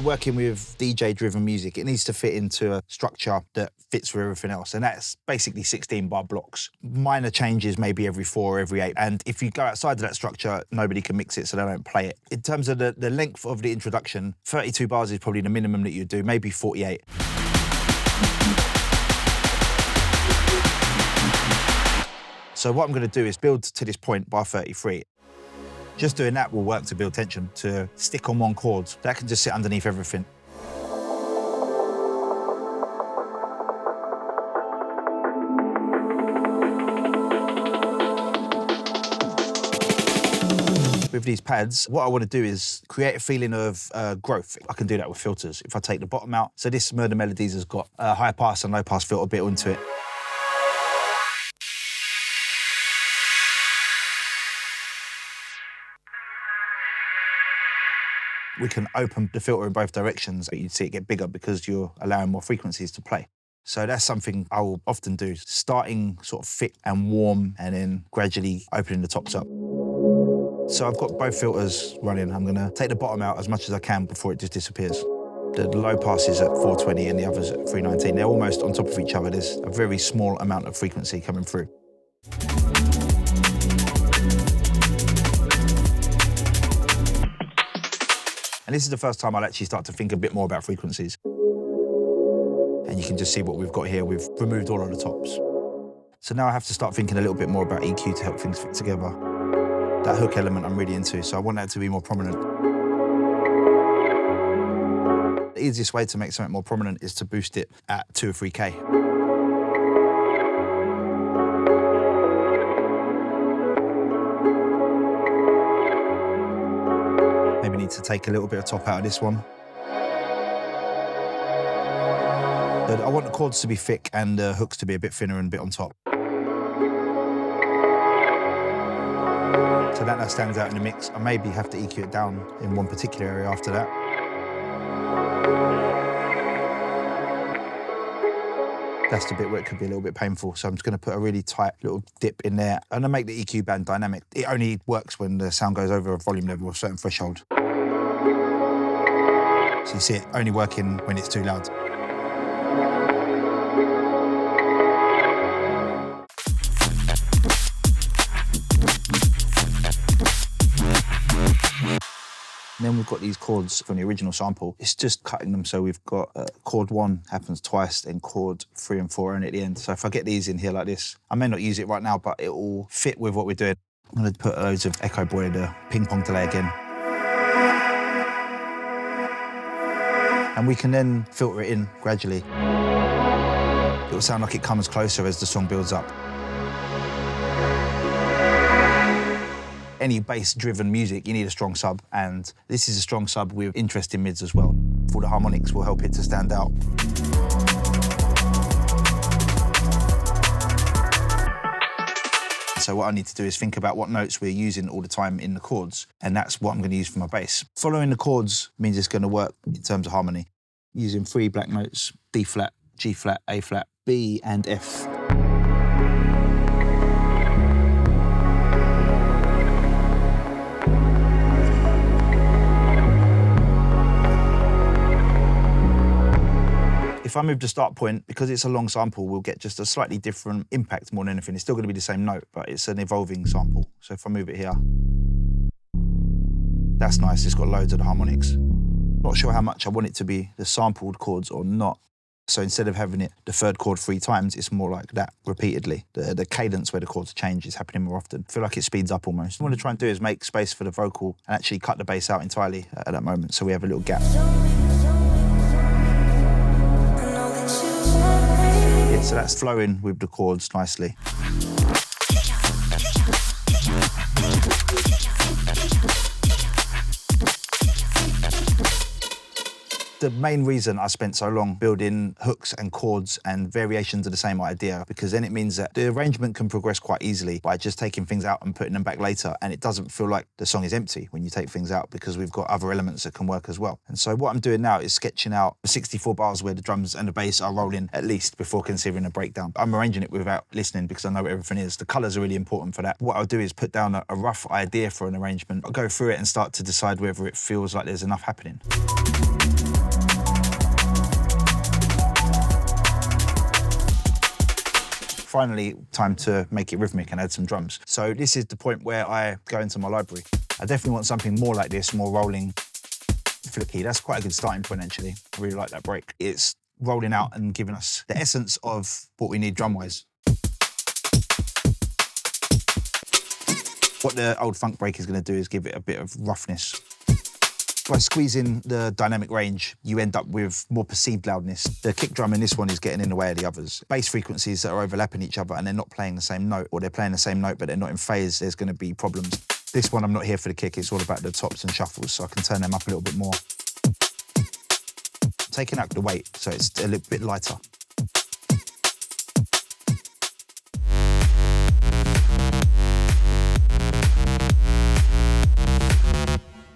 Working with DJ-driven music, it needs to fit into a structure that fits with everything else, and that's basically 16-bar blocks. Minor changes maybe every 4 or every 8, and if you go outside of that structure, nobody can mix it, so they don't play it. In terms of the length of the introduction, 32 bars is probably the minimum that you do, maybe 48. So what I'm going to do is build to this point, bar 33. Just doing that will work to build tension, to stick on one chord. That can just sit underneath everything. With these pads, what I want to do is create a feeling of growth. I can do that with filters. If I take the bottom out, so this Murder Melodies has got a high pass and low pass filter built into it. We can open the filter in both directions, but you'd see it get bigger because you're allowing more frequencies to play. So that's something I will often do, starting sort of thick and warm and then gradually opening the tops up. So I've got both filters running. I'm gonna take the bottom out as much as I can before it just disappears. The low pass is at 420 and the other's at 319. They're almost on top of each other. There's a very small amount of frequency coming through. And this is the first time I'll actually start to think a bit more about frequencies. And you can just see what we've got here. We've removed all of the tops. So now I have to start thinking a little bit more about EQ to help things fit together. That hook element I'm really into, so I want that to be more prominent. The easiest way to make something more prominent is to boost it at 2 or 3K. Maybe need to take a little bit of top out of this one. But I want the chords to be thick and the hooks to be a bit thinner and a bit on top. So that now stands out in the mix. I maybe have to EQ it down in one particular area after that. That's the bit where it could be a little bit painful, so I'm just going to put a really tight little dip in there and then make the EQ band dynamic. It only works when the sound goes over a volume level or a certain threshold. So you see it only working when it's too loud. And then we've got these chords from the original sample. It's just cutting them, so we've got chord 1 happens twice, then chord 3 and 4 and at the end. So if I get these in here like this, I may not use it right now, but it will fit with what we're doing. I'm going to put loads of Echo Boy, the ping pong delay again. And we can then filter it in gradually. It will sound like it comes closer as the song builds up. Any bass-driven music, you need a strong sub, and this is a strong sub with interesting mids as well. All the harmonics will help it to stand out. So what I need to do is think about what notes we're using all the time in the chords, and that's what I'm going to use for my bass. Following the chords means it's going to work in terms of harmony. Using 3 black notes, D flat, G flat, A flat, B and F. If I move the start point, because it's a long sample, we'll get just a slightly different impact more than anything. It's still going to be the same note, but it's an evolving sample. So if I move it here, that's nice. It's got loads of the harmonics. Not sure how much I want it to be the sampled chords or not. So instead of having it the third chord 3 times, it's more like that repeatedly. The cadence where the chords change is happening more often. I feel like it speeds up almost. What I want to try and do is make space for the vocal and actually cut the bass out entirely at that moment, so we have a little gap. So that's flowing with the chords nicely. the main reason I spent so long building hooks and chords and variations of the same idea, because then it means that the arrangement can progress quite easily by just taking things out and putting them back later, and it doesn't feel like the song is empty when you take things out, because we've got other elements that can work as well. And so what I'm doing now is sketching out 64 bars where the drums and the bass are rolling at least before considering a breakdown. I'm arranging it without listening because I know what everything is. The colours are really important for that. What I'll do is put down a rough idea for an arrangement. I'll go through it and start to decide whether it feels like there's enough happening. Finally, time to make it rhythmic and add some drums. So this is the point where I go into my library. I definitely want something more like this, more rolling, flicky. That's quite a good starting point, actually. I really like that break. It's rolling out and giving us the essence of what we need drum-wise. What the old funk break is going to do is give it a bit of roughness. By squeezing the dynamic range, you end up with more perceived loudness. The kick drum in this one is getting in the way of the others. Bass frequencies that are overlapping each other and they're not playing the same note, or they're playing the same note but they're not in phase, there's going to be problems. This one, I'm not here for the kick, it's all about the tops and shuffles, so I can turn them up a little bit more. Taking out the weight, so it's a little bit lighter.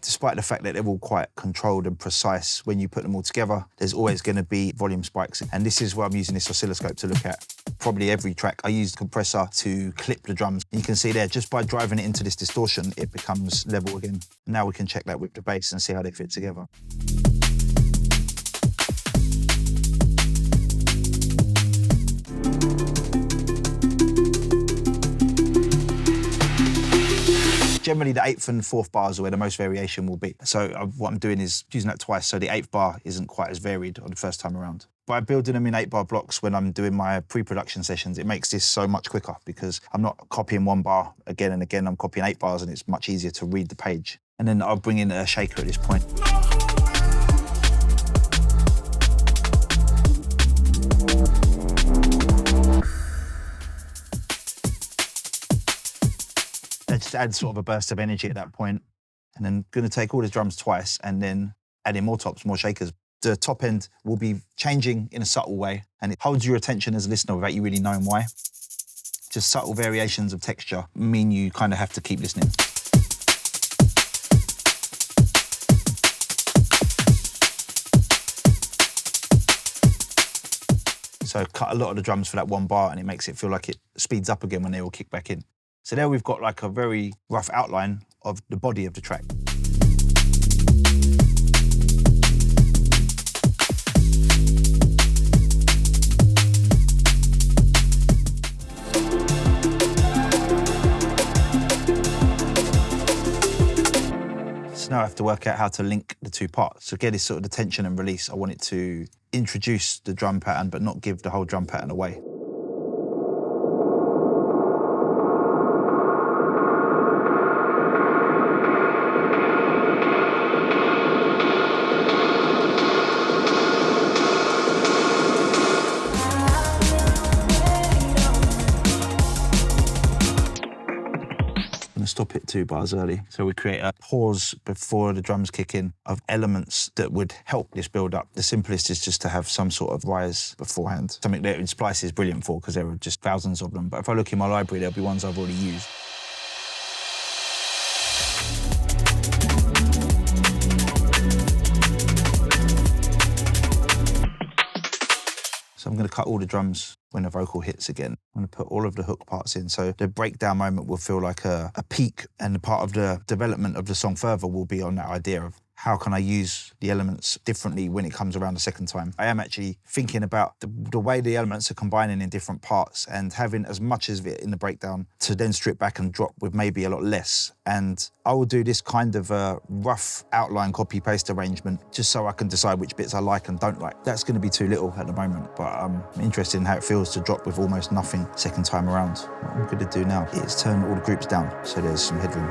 Despite the fact that they're all quite controlled and precise, when you put them all together, there's always going to be volume spikes. And this is where I'm using this oscilloscope to look at. Probably every track, I use the compressor to clip the drums. And you can see there, just by driving it into this distortion, it becomes level again. Now we can check that with the bass and see how they fit together. Generally, the 8th and 4th bars are where the most variation will be. So what I'm doing is using that twice, so the 8th bar isn't quite as varied on the first time around. By building them in 8-bar blocks when I'm doing my pre-production sessions, it makes this so much quicker because I'm not copying one bar again and again, I'm copying 8 bars and it's much easier to read the page. And then I'll bring in a shaker at this point. Just add sort of a burst of energy at that point. And then going to take all the drums twice and then add in more tops, more shakers. The top end will be changing in a subtle way and it holds your attention as a listener without you really knowing why. Just subtle variations of texture mean you kind of have to keep listening. So cut a lot of the drums for that one bar and it makes it feel like it speeds up again when they all kick back in. So there we've got like a very rough outline of the body of the track. So now I have to work out how to link the two parts. So get this sort of the tension and release. I want it to introduce the drum pattern but not give the whole drum pattern away. Stop it 2 bars early. So we create a pause before the drums kick in of elements that would help this build up. The simplest is just to have some sort of rise beforehand. Something that Splice is brilliant for because there are just thousands of them. But if I look in my library, there'll be ones I've already used. So I'm going to cut all the drums when the vocal hits again. I'm going to put all of the hook parts in. So the breakdown moment will feel like a peak, and the part of the development of the song further will be on that idea of how can I use the elements differently when it comes around the second time. I am actually thinking about the way the elements are combining in different parts and having as much of it in the breakdown to then strip back and drop with maybe a lot less. And I will do this kind of a rough outline copy-paste arrangement just so I can decide which bits I like and don't like. That's going to be too little at the moment, but I'm interested in how it feels to drop with almost nothing second time around. What I'm going to do now is turn all the groups down so there's some headroom.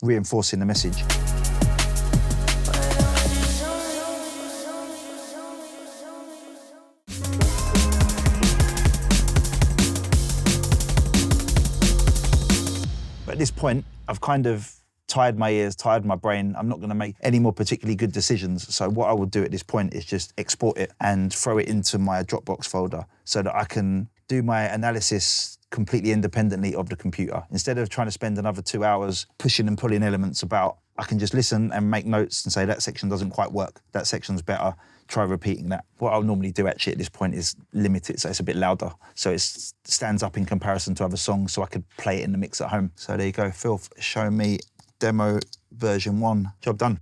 reinforcing the message. But at this point, I've kind of tired my ears, tired my brain. I'm not going to make any more particularly good decisions. So what I will do at this point is just export it and throw it into my Dropbox folder so that I can do my analysis completely independently of the computer. Instead of trying to spend another 2 hours pushing and pulling elements about, I can just listen and make notes and say that section doesn't quite work, that section's better, try repeating that. What I'll normally do actually at this point is limit it so it's a bit louder, so it stands up in comparison to other songs, so I could play it in the mix at home. So there you go, Philth, show me demo version 1. Job done.